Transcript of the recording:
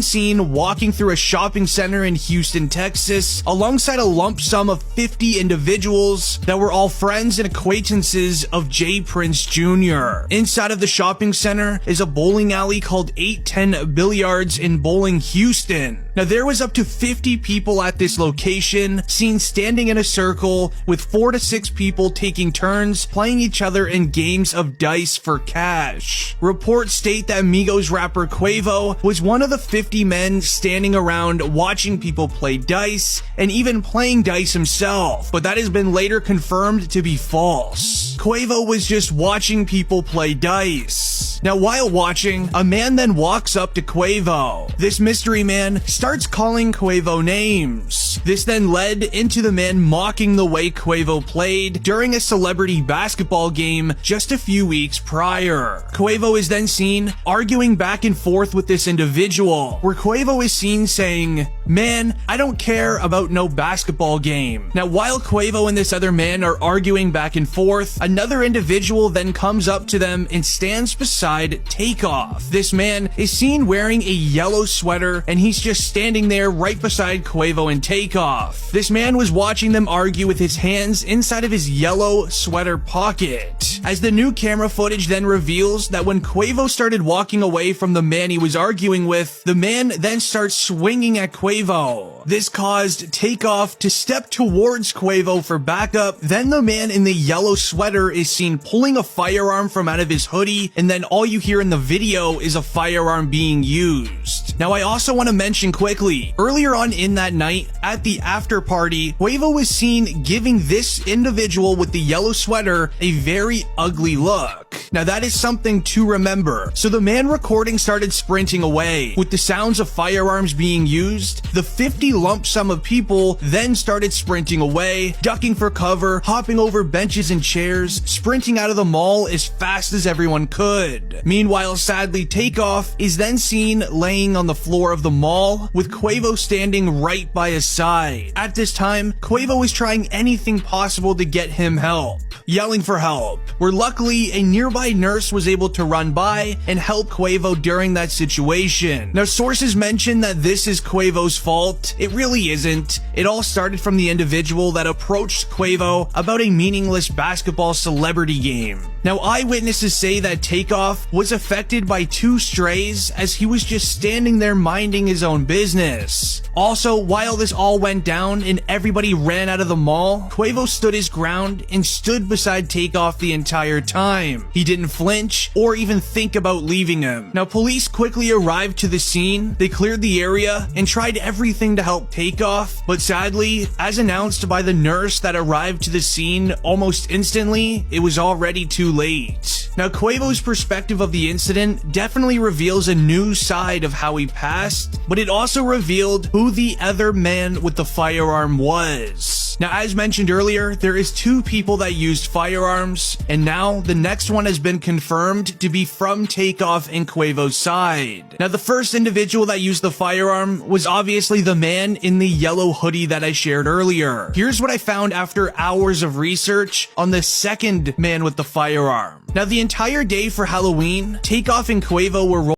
seen walking through a shopping center in Houston, Texas, alongside a lump sum of 50 individuals that were all friends and acquaintances of J. Prince Jr. Inside of the shopping center is a bowling alley called 810 Billiards in Bowling, Houston. Now, there was up to 50 people at this location, seen standing in a circle with 4 to 6 people taking turns playing each other in games of dice for cash. Reports state that Migos rapper Quavo was one of the 50 men standing around watching people play dice and even playing dice himself, but that has been later confirmed to be false. Quavo was just watching people play dice. Now, while watching, a man then walks up to Quavo. This mystery man starts calling Quavo names. This then led into the man mocking the way Quavo played during a celebrity basketball game just a few weeks prior. Quavo is then seen arguing back and forth with this individual, where Quavo is seen saying, "Man, I don't care about no basketball game." Now, while Quavo and this other man are arguing back and forth, another individual then comes up to them and stands beside Takeoff. This man is seen wearing a yellow sweater, and he's just standing there right beside Quavo and Takeoff. This man was watching them argue with his hands inside of his yellow sweater pocket. As the new camera footage then reveals that when Quavo started walking away from the man he was arguing with, the man then starts swinging at Quavo. This caused Takeoff to step towards Quavo for backup. Then the man in the yellow sweater is seen pulling a firearm from out of his hoodie, and then all you hear in the video is a firearm being used. Now, I also want to mention quickly, earlier on in that night, at the after party, Quavo was seen giving this individual with the yellow sweater a very ugly look. Now, that is something to remember. So the man recording started sprinting away. With the sounds of firearms being used, the 50 lump sum of people then started sprinting away, ducking for cover, hopping over benches and chairs, sprinting out of the mall as fast as everyone could. Meanwhile, sadly, Takeoff is then seen laying on the floor of the mall with Quavo standing right by his side. At this time, Quavo is trying anything possible to get him help, yelling for help, where luckily a nearby nurse was able to run by and help Quavo during that situation. Now, sources mention that this is Quavo's fault. It really isn't. It all started from the individual that approached Quavo about a meaningless basketball celebrity game. Now, eyewitnesses say that Takeoff was affected by 2 strays as he was just standing there minding his own business. Also, while this all went down and everybody ran out of the mall, Quavo stood his ground and stood beside Takeoff the entire time. He didn't flinch or even think about leaving him. Now, police quickly arrived to the scene. They cleared the area and tried everything to help Takeoff, but sadly, as announced by the nurse that arrived to the scene almost instantly, it was already too late. Now, Quavo's perspective of the incident definitely reveals a new side of how he passed, but it also revealed who the other man with the firearm was. Now, as mentioned earlier, there is 2 people that used firearms, and now the next one has been confirmed to be from Takeoff and Quavo's side. Now, the first individual that used the firearm was obviously the man in the yellow hoodie that I shared earlier. Here's what I found after hours of research on the second man with the firearm. Now, the entire day for Halloween, Takeoff and Quavo were